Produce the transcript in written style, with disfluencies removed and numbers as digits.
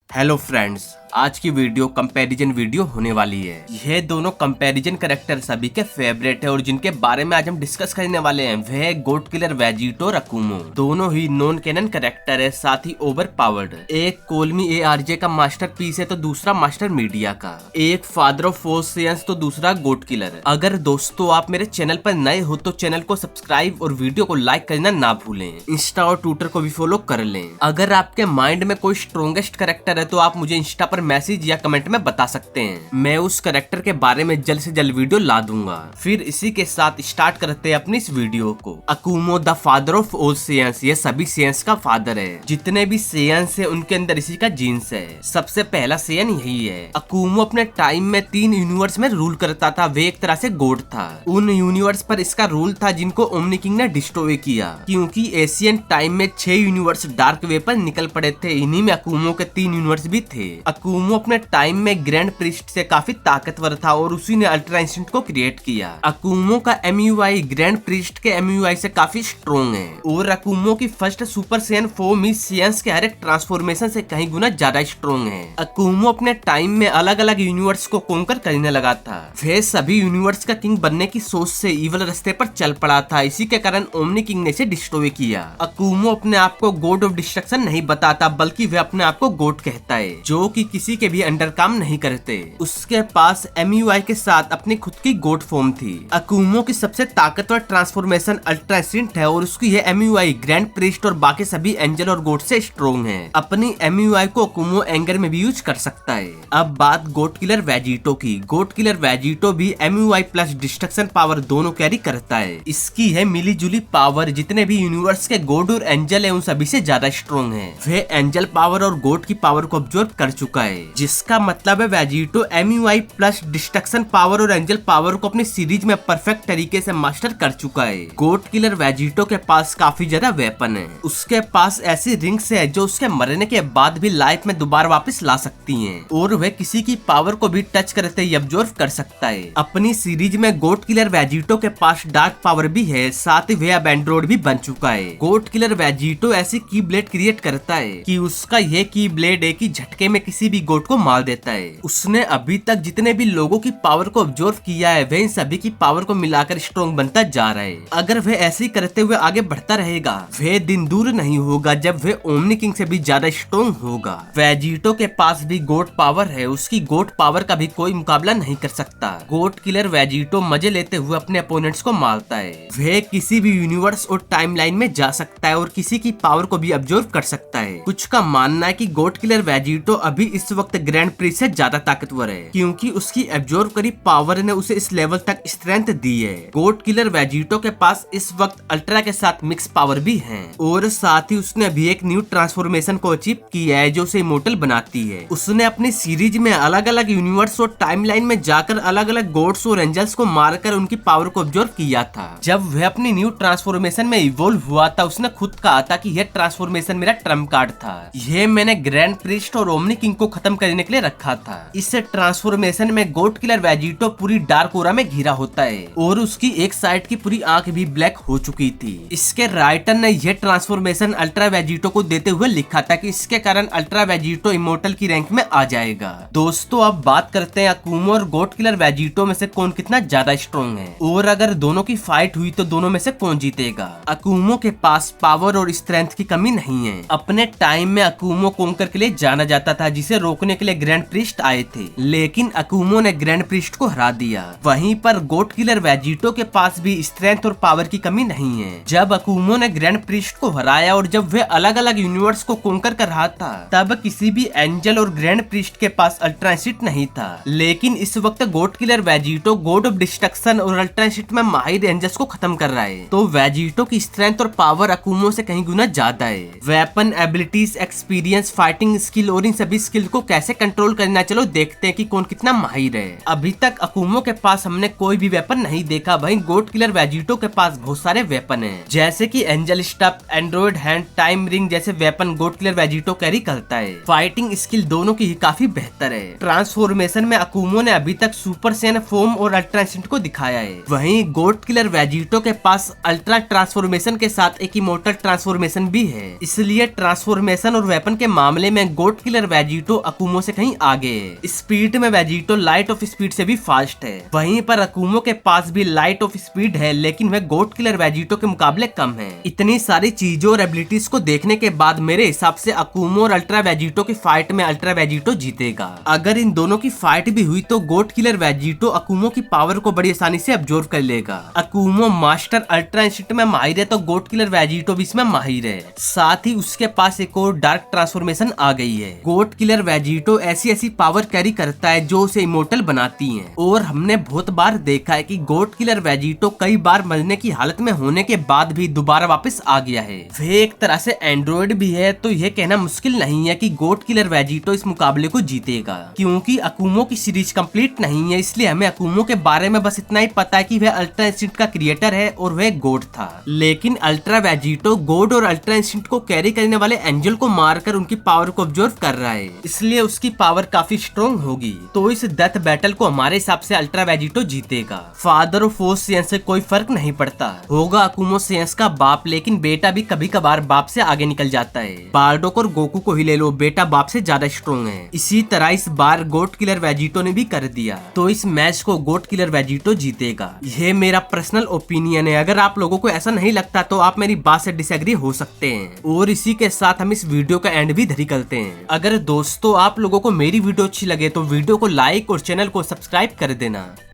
Hello friends, आज की video comparison video होने वाली है। ये दोनों कंपैरिजन कैरेक्टर सभी के फेवरेट है और जिनके बारे में आज हम डिस्कस करने वाले हैं वह है गोट किलर वेजिटो और अकुमो। दोनों ही नॉन कैनन कैरेक्टर है, साथ ही ओवर पावर्ड। एक कोलमी ARJ का मास्टर पीस है तो दूसरा मास्टर मीडिया का। एक फादर ऑफ फोर सेयंस तो दूसरा गोट किलर। अगर दोस्तों आप मेरे चैनल पर नए हो तो चैनल को सब्सक्राइब और वीडियो को लाइक करना ना भूलें। इंस्टा और ट्विटर को भी फॉलो कर लें। अगर आपके माइंड में कोई स्ट्रॉन्गेस्ट कैरेक्टर है तो आप मुझे इंस्टा पर मैसेज या कमेंट में बता सकते हैं। मैं उस कैरेक्टर के बारे में जल्द से जल्द वीडियो ला दूंगा। फिर इसी के साथ स्टार्ट करते हैं अपनी इस वीडियो को। अकुमो द फादर ऑफ ऑल सेयंस, ये सभी सेयंस का फादर है। जितने भी सेयंस है उनके अंदर इसी का जीन्स है। सबसे पहला सेयन यही है। अकुमो अपने टाइम में 3 यूनिवर्स में रूल करता था। वे एक तरह से गॉड था। उन यूनिवर्स पर इसका रूल था जिनको ओमनी किंग ने डिस्ट्रॉय किया, क्योंकि एशियन टाइम में 6 यूनिवर्स डार्क वे पर निकल पड़े थे। इन्हीं में अकुमो के 3 यूनिवर्स भी थे। अकुमो अपने टाइम में ग्रैंड प्रीस्ट से काफी ताकतवर था और उसी ने अल्ट्रा इंस्टेंट को क्रिएट किया। अकुमो का MUI ग्रैंड प्रीस्ट के MUI से काफी स्ट्रॉन्ग है और अकुमो की फर्स्ट सुपर सेयन फॉर्म ही सेयंस के हर एक ट्रांसफॉर्मेशन से कहीं गुना ज्यादा स्ट्रॉन्ग है। अकुमो अपने टाइम में अलग अलग यूनिवर्स को कॉन्कर करने लगा था। वह सभी यूनिवर्स का किंग बनने की सोच से इवल रास्ते पर चल पड़ा था। इसी के कारण ओमनी किंग ने इसे डिस्ट्रॉय किया। अकुमो अपने आप को गॉड ऑफ डिस्ट्रक्शन नहीं बताता, बल्कि वह अपने आप को गॉड कहता है, जो कि किसी के भी अंडर काम नहीं करते। उसके पास MUI के साथ अपनी खुद की गॉड फॉर्म थी। अकुमो की सबसे ताकतवर ट्रांसफॉर्मेशन अल्ट्रा इंस्टिंक्ट है और उसकी ये MUI ग्रैंड प्रीस्ट और बाकी सभी एंजल और गॉड से स्ट्रॉन्ग है। अपनी MUI को अकुमो एंगर में भी यूज कर सकता है। अब बात गोट किलर वेजिटो की। गोट किलर वेजिटो भी MUI प्लस डिस्ट्रक्शन पावर दोनों कैरी करता है। इसकी है मिली जुली पावर। जितने भी यूनिवर्स के गॉड और एंजल है उन सभी से ज्यादा स्ट्रॉन्ग है। वह एंजल पावर और गॉड की पावर को ऑब्जर्व कर चुका है, जिसका मतलब है Vegito MUI plus destruction power और एंजल पावर को अपनी सीरीज में परफेक्ट तरीके से मास्टर कर चुका है। गोट किलर वेजिटो के पास काफी ज्यादा वेपन है। उसके पास ऐसी रिंग्स है जो उसके मरने के बाद भी लाइफ में दोबारा वापस ला सकती हैं और वह किसी की पावर को भी टच करते ही ऑब्जर्व कर सकता है। अपनी सीरीज में गोट किलर वेजिटो के पास डार्क पावर भी है, साथ ही वह अब एंड्रॉइड भी बन चुका है। गोट किलर वेजिटो ऐसी की ब्लेड क्रिएट करता है कि उसका यह की ब्लेड एक ही झटके में किसी भी गोट को मार देता है। उसने अभी तक जितने भी लोगों की पावर को ऑब्जर्व किया है वह इन सभी की पावर को मिलाकर स्ट्रॉन्ग बनता जा रहा है। अगर वह ऐसे ही करते हुए आगे बढ़ता रहेगा वह दिन दूर नहीं होगा जब वह ओमनी किंग से भी ज्यादा स्ट्रॉन्ग होगा। वेजिटो के पास भी गोट पावर है। उसकी गोट पावर का भी कोई मुकाबला नहीं कर सकता। गोट किलर वेजिटो मजे लेते हुए अपने अपोनेंट्स को मारता है। वह किसी भी यूनिवर्स और टाइमलाइन में जा सकता है और किसी की पावर को भी ऑब्जर्व कर सकता है। कुछ का मानना है कि गोट किलर वेजिटो अभी इस वक्त ग्रैंड प्रीस्ट से ज्यादा ताकतवर है, क्योंकि उसकी एब्जॉर्ब करी पावर ने उसे इस लेवल तक स्ट्रेंथ दी है। गोट किलर वेजिटो के पास इस वक्त अल्ट्रा के साथ मिक्स पावर भी है और साथ ही उसने अभी एक न्यू ट्रांसफॉर्मेशन को अचीव किया है जो उसे इमोर्टल बनाती है। उसने अपनी सीरीज में अलग अलग यूनिवर्स और टाइमलाइन में जाकर अलग अलग गॉड्स और एंजल्स को मारकर उनकी पावर को ऑब्जर्व किया था। जब वह अपनी न्यू ट्रांसफॉर्मेशन में इवॉल्व हुआ था उसने खुद कहा था कि यह ट्रांसफॉर्मेशन मेरा ट्रम्प कार्ड था। यह मैंने ग्रैंड प्रीस्ट और ओमनी किंग को खत्म करने के लिए रखा था। इस ट्रांसफॉर्मेशन में गोट किलर वेजिटो पूरी डार्क ओरा में घिरा होता है और उसकी एक साइड की पूरी आंख भी ब्लैक हो चुकी थी। इसके राइटर ने यह ट्रांसफॉर्मेशन अल्ट्रा वेजिटो को देते हुए लिखा था कि इसके कारण अल्ट्रा वेजिटो इमोर्टल की रैंक में आ जाएगा। दोस्तों अब बात करते हैं अकुमो और गोट किलर वेजिटो में से कौन कितना ज्यादा स्ट्रॉन्ग है और अगर दोनों की फाइट हुई तो दोनों में से कौन जीतेगा। अकुमो के पास पावर और स्ट्रेंथ की कमी नहीं है। अपने टाइम में अकुमो कॉन्कर के लिए जाना जाता था, जिसे रोकने के लिए ग्रैंड प्रीस्ट आए थे, लेकिन अकुमो ने ग्रैंड प्रीस्ट को हरा दिया। वहीं पर गोट किलर वेजिटो के पास भी स्ट्रेंथ और पावर की कमी नहीं है। जब अकुमो ने ग्रैंड प्रीस्ट को हराया और जब वह अलग अलग यूनिवर्स को कॉन्कर कर रहा था तब किसी भी एंजल और ग्रैंड प्रीस्ट के पास अल्ट्रा इंस्टिंक्ट नहीं था। लेकिन इस वक्त goat killer Vegito god of destruction और अल्ट्रा इंस्टिंक्ट में माहिर एंजल्स को खत्म कर रहा है, तो वेजिटो की स्ट्रेंथ और पावर अकुमो से कहीं गुना ज्यादा है। Weapon abilities, experience, fighting skill और इन सभी स्किल को कैसे कंट्रोल करना, चलो देखते हैं कि कौन कितना माहिर है। अभी तक अकुमो के पास हमने कोई भी वेपन नहीं देखा, वहीं गोट किलर वेजिटो के पास बहुत सारे वेपन हैं, जैसे कि angel stuff, Android hand, time ring जैसे वेपन गोट किलर वेजिटो कैरी करता है। फाइटिंग स्किल दोनों की ही काफी बेहतर है। ट्रांसफॉर्मेशन में अकुमो ने अभी तक सुपर सेन फॉर्म और अल्ट्रा इंस्टिंक्ट को दिखाया है, वहीं गोट किलर वेजिटो के पास अल्ट्रा ट्रांसफॉर्मेशन के साथ एक इमोर्टल ट्रांसफॉर्मेशन भी है। इसलिए ट्रांसफॉर्मेशन और वेपन के मामले में गोट किलर वेजिटो अकुमो से कहीं आगे है। स्पीड में वेजिटो लाइट ऑफ स्पीड से भी फास्ट है, वहीं पर अकुमो के पास भी लाइट ऑफ स्पीड है, लेकिन वह गोट किलर वेजिटो के मुकाबले कम है। इतनी सारी चीजों और एबिलिटीज को देखने के बाद मेरे हिसाब से अकुमो और अल्ट्रा वेजिटो की फाइट में अल्ट्रा वेजिटो जीतेगा। अगर इन दोनों की फाइट भी हुई तो गोट किलर वेजिटो अकुमो की पावर को बड़ी आसानी से अब्जॉर्व कर लेगा। अकुमो मास्टर अल्ट्रा इंस्टिंक्ट में माहिर है तो गोट किलर वेजिटो भी इसमें माहिर है। साथ ही उसके पास एक और डार्क ट्रांसफॉर्मेशन आ गई है। गोट किलर वेजिटो ऐसी ऐसी पावर कैरी करता है जो उसे इमोर्टल बनाती हैं, और हमने बहुत बार देखा है कि गोट किलर वेजिटो कई बार मरने की हालत में होने के बाद भी दोबारा वापस आ गया है। वह एक तरह से एंड्रॉइड भी है, तो यह कहना मुश्किल नहीं है कि गोट किलर वेजिटो इस मुकाबले को जीतेगा। क्योंकि अकुमो की सीरीज कंप्लीट नहीं है, इसलिए हमें अकुमो के बारे में बस इतना ही पता है कि वह अल्ट्रा इंस्टिंक्ट का क्रिएटर है और वह गोड था। लेकिन अल्ट्रा वेजिटो गोड और अल्ट्रा इंस्टिंक्ट को कैरी करने वाले एंजल को मारकर उनकी पावर को ऑब्जर्व कर रहा है, इसलिए उसकी पावर काफी स्ट्रॉन्ग होगी। तो इस डेथ बैटल को हमारे हिसाब से अल्ट्रा वेजिटो जीतेगा। फादर ऑफ फोर्स सेंस से कोई फर्क नहीं पड़ता, होगा अकुमो सेंस का बाप, लेकिन बेटा भी कभी कभार बाप से आगे निकल जाता है। बार्डोक और गोकू को ही ले लो, बेटा बाप से ज्यादा स्ट्रॉन्ग है। इसी तरह इस बार गोट किलर वेजिटो ने भी कर दिया, तो इस मैच को गोट किलर वेजिटो जीतेगा। यह मेरा पर्सनल ओपिनियन है, अगर आप लोगों को ऐसा नहीं लगता तो आप मेरी बात से डिसएग्री हो सकते हैं। और इसी के साथ हम इस वीडियो का एंड भी धरी करते हैं। अगर दोस्तों आप लोगों को मेरी वीडियो अच्छी लगे तो वीडियो को लाइक और चैनल को सब्सक्राइब कर देना।